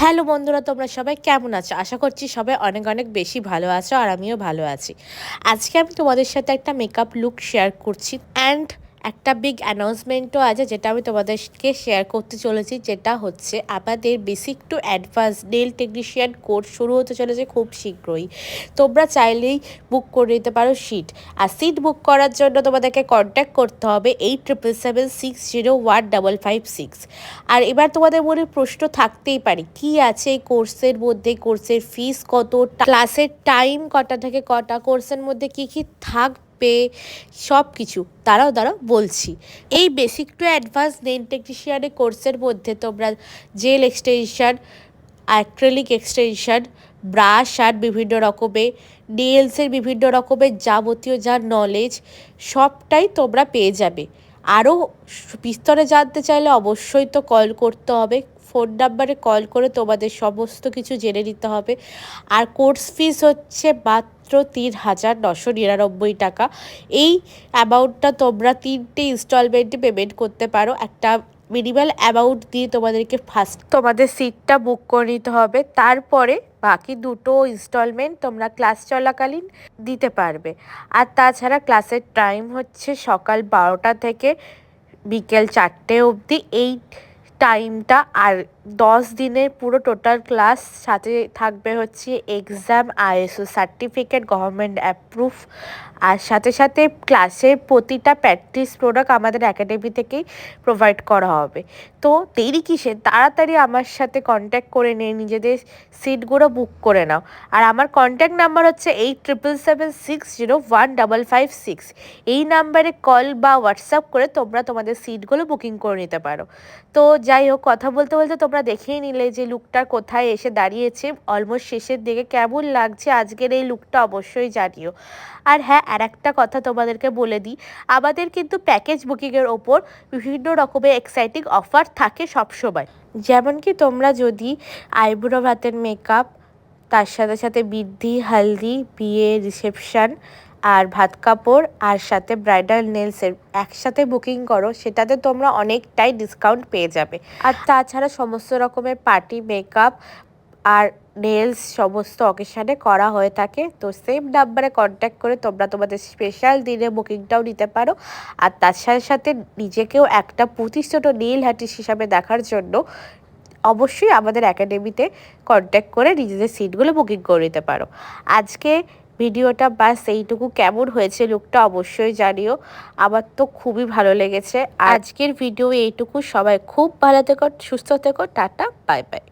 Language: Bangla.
হ্যালো বন্ধুরা, তোমরা সবাই কেমন আছো? আশা করছি সবাই অনেক অনেক বেশি ভালো আছো, আর আমিও ভালো আছি। আজকে আমি তোমাদের সাথে একটা মেকআপ লুক শেয়ার করছি, অ্যান্ড একটা বিগ অ্যানাউন্সমেন্টও আছে যেটা আমি তোমাদেরকে শেয়ার করতে চলেছি, যেটা হচ্ছে আমাদের basic to advance nail technician course শুরু হতে চলেছে খুব শীঘ্রই। তোমরা চাইলেই বুক করে নিতে পারো সিট। আর সিট বুক করার জন্য তোমাদেরকে কন্ট্যাক্ট করতে হবে 8777601556। আর এবার তোমাদের মনে প্রশ্ন থাকতেই পারে, কি আছে এই কোর্সের মধ্যে, কোর্সের ফিস কত, ক্লাসের টাইম কটা থেকে কটা, কোর্সের মধ্যে কি কি থাকবে, সব কিছু দাঁড়াও বলছি। এই বেসিক টু অ্যাডভান্স নেল টেকনিশিয়ানের কোর্সের মধ্যে তোমরা gel extension, acrylic extension, brush আর বিভিন্ন রকমের নেলসের বিভিন্ন রকমের যাবতীয় যা নলেজ, সবটাই তোমরা পেয়ে যাবে। আরও বিস্তরে জানতে চাইলে অবশ্যই তো কল করতে হবে, ফোন নাম্বারে কল করে তোমাদের সমস্ত কিছু জেনে নিতে হবে। আর কোর্স ফিস হচ্ছে মাত্র ৩,৯৯৯ টাকা। এই অ্যামাউন্টটা তোমরা 3টে ইনস্টলমেন্টে পেমেন্ট করতে পারো। একটা মিনিমাল অ্যামাউন্ট দিয়ে তোমাদেরকে ফার্স্ট তোমাদের সিটটা বুক করে নিতে হবে, তারপরে বাকি 2টো ইনস্টলমেন্ট তোমরা ক্লাস চলাকালীন দিতে পারবে। আর তাছাড়া ক্লাসের টাইম হচ্ছে সকাল 12টা থেকে বিকেল 4টে অবধি। এই টাইমটা আর 10 দিনের পুরো টোটাল ক্লাস, সাথে থাকবে হচ্ছে exam, ISO certificate, government approve. আর সাথে সাথে ক্লাসের প্রতিটা প্র্যাকটিস প্রোডাক্ট আমাদের একাডেমি থেকেই প্রোভাইড করা হবে। তো দেরি কিসের, তাড়াতাড়ি আমার সাথে কন্ট্যাক্ট করে নিয়ে নিজেদের সিটগুলো বুক করে নাও। আর আমার কন্ট্যাক্ট নাম্বার হচ্ছে 8777601556। এই নাম্বারে কল বা হোয়াটসঅ্যাপ করে তোমরা তোমাদের সিটগুলো বুকিং করে নিতে পারো। তো যাই হোক, কথা বলতে বলতে তোমরা দেখেই নিলে যে লুকটা কোথায় এসে দাঁড়িয়েছে, অলমোস্ট শেষের দিকে। কেমন লাগছে আজকের এই লুকটা অবশ্যই জানিও। আর হ্যাঁ, আর একটা কথা তোমাদেরকে বলে দিই, আমাদের কিন্তু প্যাকেজ বুকিংয়ের ওপর বিভিন্ন রকমের এক্সাইটিং অফার থাকে সবসময়। যেমন কি তোমরা যদি আইব্রো ভাতের মেকআপ, তার সাথে সাথে বৃদ্ধি, হলদি, বিয়ে, রিসেপশান আর ভাত কাপড়, আর সাথে ব্রাইডাল নেলসের একসাথে বুকিং করো, সেটাতে তোমরা অনেকটাই ডিসকাউন্ট পেয়ে যাবে। আর তাছাড়া সমস্ত রকমের পার্টি মেকআপ আর নেলস সমস্ত অকেশানে করা হয়ে থাকে। তো সেম নাম্বারে কন্ট্যাক্ট করে তোমরা তোমাদের স্পেশাল দিনে বুকিংটাও নিতে পারো। আর তার সাথে সাথে নিজেকেও একটা প্রতিষ্ঠিত নেল আর্টিস্ট হিসাবে দেখার জন্য অবশ্যই আমাদের একাডেমিতে কন্ট্যাক্ট করে নিজেদের সিটগুলো বুকিং করে নিতে পারো। আজকে ভিডিওটা বাস এইটুকু। কেমন হয়েছে লুকটা অবশ্যই জানিও। আমার তো খুবই ভালো লেগেছে। আজকের ভিডিও এইটুকু। সবাই খুব ভালো থেকো, সুস্থ থেকো, টাটা, বাই বাই।